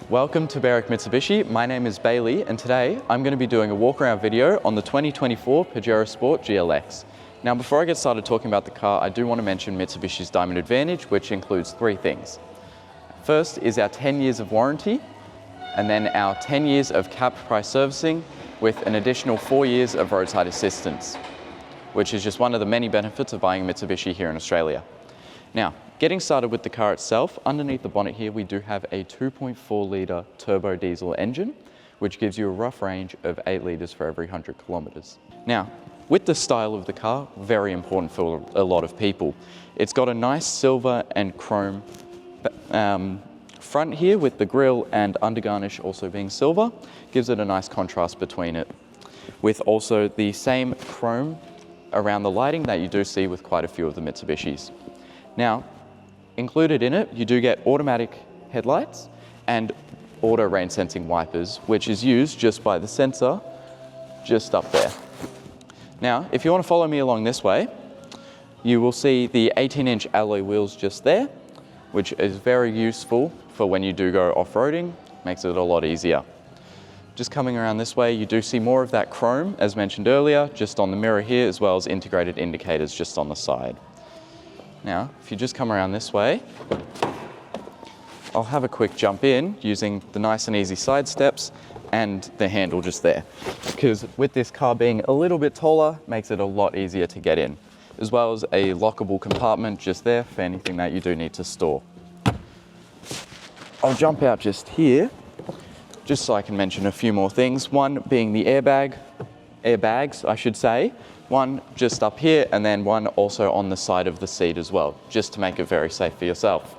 Welcome to BERWICK Mitsubishi. My name is Bailey and today I'm going to be doing a walk around video on the 2024 Pajero Sport GLX. Now before I get started talking about the car, I do want to mention Mitsubishi's Diamond Advantage, which includes three things. First is our 10 years of warranty, and then our 10 years of capped price servicing with an additional 4 years of roadside assistance, which is just one of the many benefits of buying a Mitsubishi here in Australia. Now, getting started with the car itself, underneath the bonnet here we do have a 2.4 litre turbo diesel engine, which gives you a rough range of 8 litres for every 100 kilometres. Now, with the style of the car, very important for a lot of people. It's got a nice silver and chrome front here with the grille and undergarnish also being silver, gives it a nice contrast between it, with also the same chrome around the lighting that you do see with quite a few of the Mitsubishis. Now, included in it, you do get automatic headlights and auto rain sensing wipers, which is used just by the sensor just up there. Now, if you want to follow me along this way, you will see the 18-inch alloy wheels just there, which is very useful for when you do go off-roading, makes it a lot easier. Just coming around this way, you do see more of that chrome, as mentioned earlier, just on the mirror here, as well as integrated indicators just on the side. Now, if you just come around this way, I'll have a quick jump in using the nice and easy side steps and the handle just there, because with this car being a little bit taller, makes it a lot easier to get in, as well as a lockable compartment just there for anything that you do need to store. I'll jump out just here, just so I can mention a few more things. One being the airbags, I should say. One just up here and then one also on the side of the seat as well, just to make it very safe for yourself.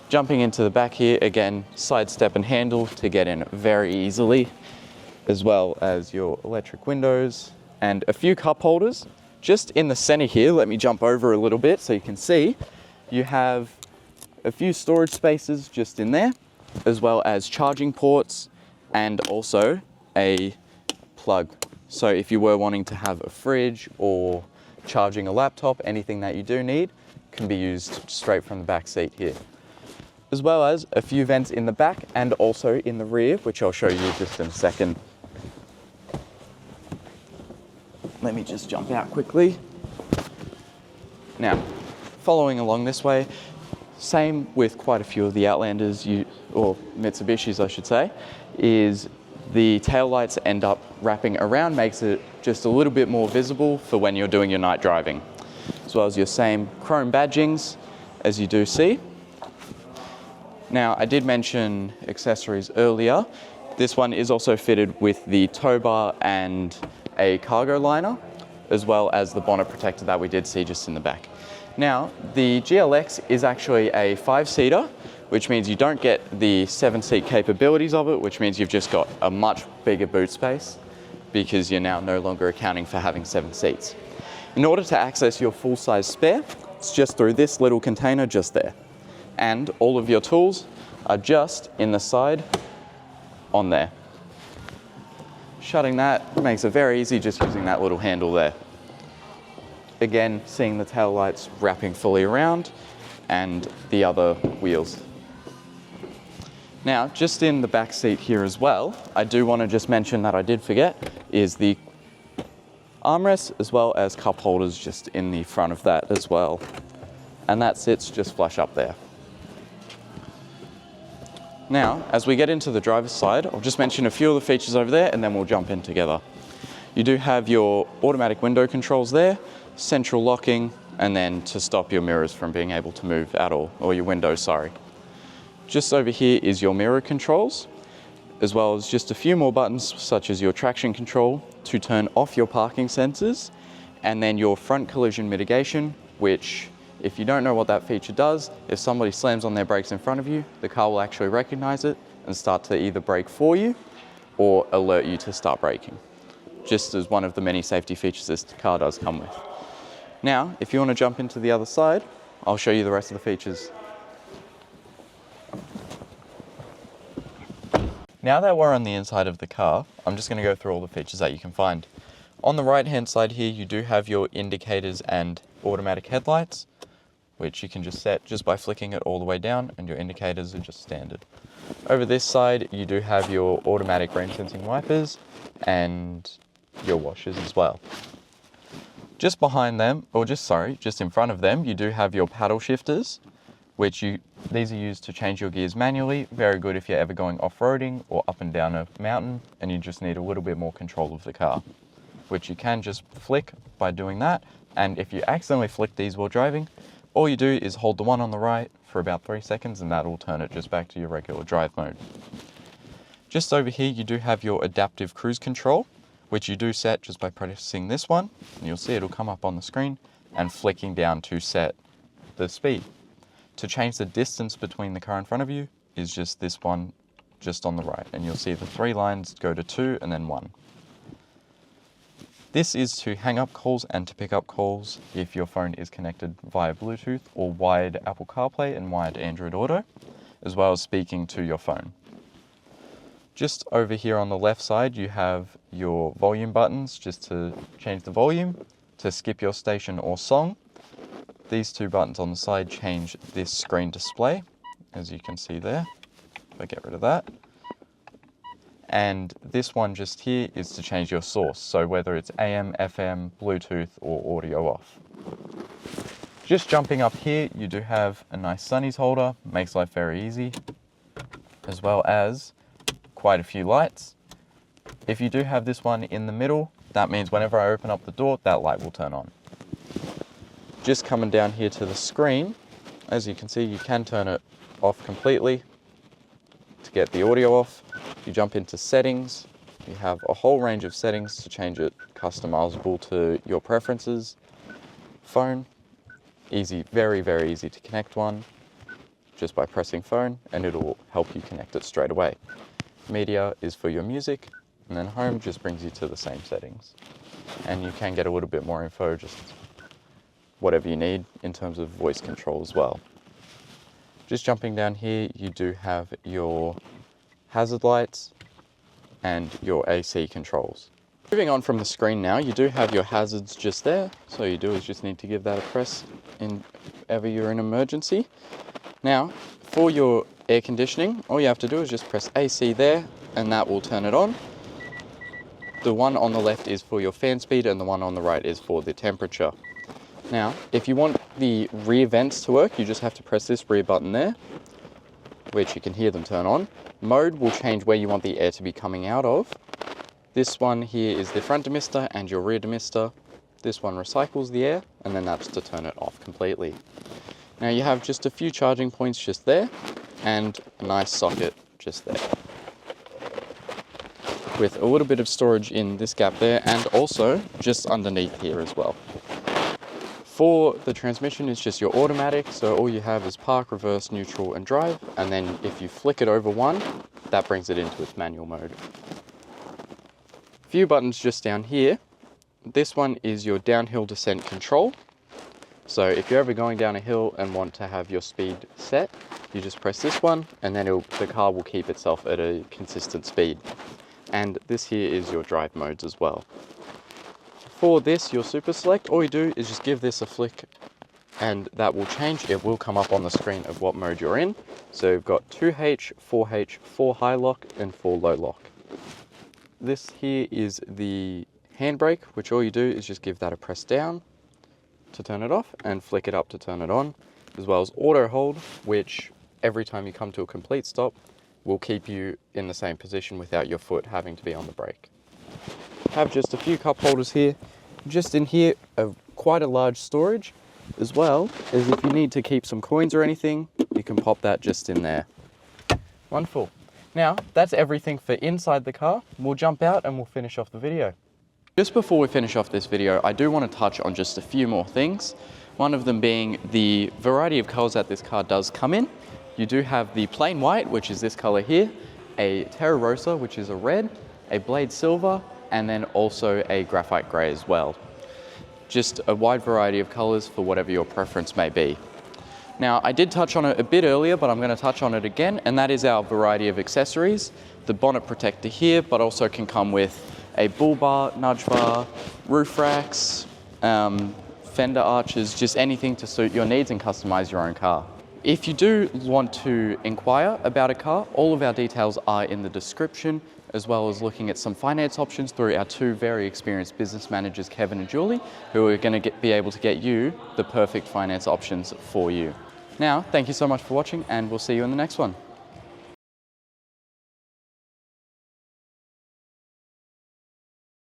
Jumping into the back here, again, side step and handle to get in very easily, as well as your electric windows and a few cup holders. Just in the center here, let me jump over a little bit so you can see, you have a few storage spaces just in there, as well as charging ports and also a plug. So if you were wanting to have a fridge or charging a laptop, anything that you do need can be used straight from the back seat here. As well as a few vents in the back and also in the rear, which I'll show you just in a second. Let me just jump out quickly. Now, following along this way, same with quite a few of the Outlanders, or Mitsubishis I should say, is the taillights end up wrapping around, makes it just a little bit more visible for when you're doing your night driving. As well as your same chrome badgings, as you do see. Now, I did mention accessories earlier. This one is also fitted with the tow bar and a cargo liner, as well as the bonnet protector that we did see just in the back. Now, the GLX is actually a 5-seater, which means you don't get the 7-seat capabilities of it, which means you've just got a much bigger boot space because you're now no longer accounting for having 7 seats. In order to access your full-size spare, it's just through this little container just there. And all of your tools are just in the side on there. Shutting that makes it very easy just using that little handle there. Again, seeing the tail lights wrapping fully around and the other wheels. Now, just in the back seat here as well, I do want to just mention that I did forget, is the armrests as well as cup holders just in the front of that as well. And that sits just flush up there. Now, as we get into the driver's side, I'll just mention a few of the features over there and then we'll jump in together. You do have your automatic window controls there, central locking, and then to stop your mirrors from being able to move at all, or your windows, sorry. Just over here is your mirror controls, as well as just a few more buttons such as your traction control to turn off your parking sensors, and then your front collision mitigation, which if you don't know what that feature does, if somebody slams on their brakes in front of you, the car will actually recognize it and start to either brake for you or alert you to start braking, just as one of the many safety features this car does come with. Now, if you want to jump into the other side, I'll show you the rest of the features. Now that we're on the inside of the car, I'm just going to go through all the features that you can find. On the right hand side here, you do have your indicators and automatic headlights, which you can just set just by flicking it all the way down, and your indicators are just standard. Over this side, you do have your automatic rain sensing wipers and your washers as well. Just behind them, or just in front of them, you do have your paddle shifters, these are used to change your gears manually. Very good if you're ever going off-roading or up and down a mountain and you just need a little bit more control of the car, which you can just flick by doing that. And if you accidentally flick these while driving, all you do is hold the one on the right for about 3 seconds and that will turn it just back to your regular drive mode. Just over here, you do have your adaptive cruise control, which you do set just by pressing this one, and you'll see it'll come up on the screen, and flicking down to set the speed. To change the distance between the car in front of you is just this one just on the right, and you'll see the 3 lines go to 2 and then 1. This is to hang up calls and to pick up calls if your phone is connected via Bluetooth or wired Apple CarPlay and wired Android Auto, as well as speaking to your phone. Just over here on the left side, you have your volume buttons just to change the volume, to skip your station or song. These 2 buttons on the side change this screen display, as you can see there. If I get rid of that. And this one just here is to change your source, so whether it's AM, FM, Bluetooth, or audio off. Just jumping up here, you do have a nice sunnies holder, makes life very easy, as well as quite a few lights. If you do have this one in the middle, that means whenever I open up the door, that light will turn on. Just coming down here to the screen, as you can see, you can turn it off completely to get the audio off. You jump into settings, you have a whole range of settings to change it customizable to your preferences. Phone, easy, very, very easy to connect one, just by pressing phone, and it'll help you connect it straight away. Media is for your music, and then home just brings you to the same settings. And you can get a little bit more info, just whatever you need in terms of voice control as well. Just jumping down here, you do have your hazard lights and your AC controls. Moving on from the screen now, you do have your hazards just there. So all you do is just need to give that a press whenever you're in emergency. Now, for your air conditioning, all you have to do is just press AC there and that will turn it on. The one on the left is for your fan speed and the one on the right is for the temperature. Now, if you want the rear vents to work, you just have to press this rear button there, which you can hear them turn on. Mode will change where you want the air to be coming out of. This one here is the front demister and your rear demister. This one recycles the air, and then that's to turn it off completely. Now you have just a few charging points just there, and a nice socket just there, with a little bit of storage in this gap there, and also just underneath here as well. For the transmission, it's just your automatic, so all you have is park, reverse, neutral, and drive, and then if you flick it over one, that brings it into its manual mode. A few buttons just down here. This one is your downhill descent control. So if you're ever going down a hill and want to have your speed set, you just press this one, and then the car will keep itself at a consistent speed. And this here is your drive modes as well. For this, your super select, all you do is just give this a flick and that will change. It will come up on the screen of what mode you're in. So you've got 2H, 4H, 4 high lock and 4 low lock. This here is the handbrake, which all you do is just give that a press down to turn it off and flick it up to turn it on, as well as auto hold, which every time you come to a complete stop will keep you in the same position without your foot having to be on the brake. Have just a few cup holders here. Just in here, quite a large storage, as well as if you need to keep some coins or anything, you can pop that just in there. Wonderful. Now, that's everything for inside the car. We'll jump out and we'll finish off the video. Just before we finish off this video, I do want to touch on just a few more things. One of them being the variety of colors that this car does come in. You do have the plain white, which is this color here, a Terra Rosa, which is a red, a blade silver, and then also a graphite gray as well. Just a wide variety of colors for whatever your preference may be. Now, I did touch on it a bit earlier, but I'm going to touch on it again, and that is our variety of accessories. The bonnet protector here, but also can come with a bull bar, nudge bar, roof racks, fender arches, just anything to suit your needs and customize your own car. If you do want to inquire about a car, all of our details are in the description, as well as looking at some finance options through our two very experienced business managers, Kevin and Julie, who are going to be able to get you the perfect finance options for you. Now, thank you so much for watching, and we'll see you in the next one.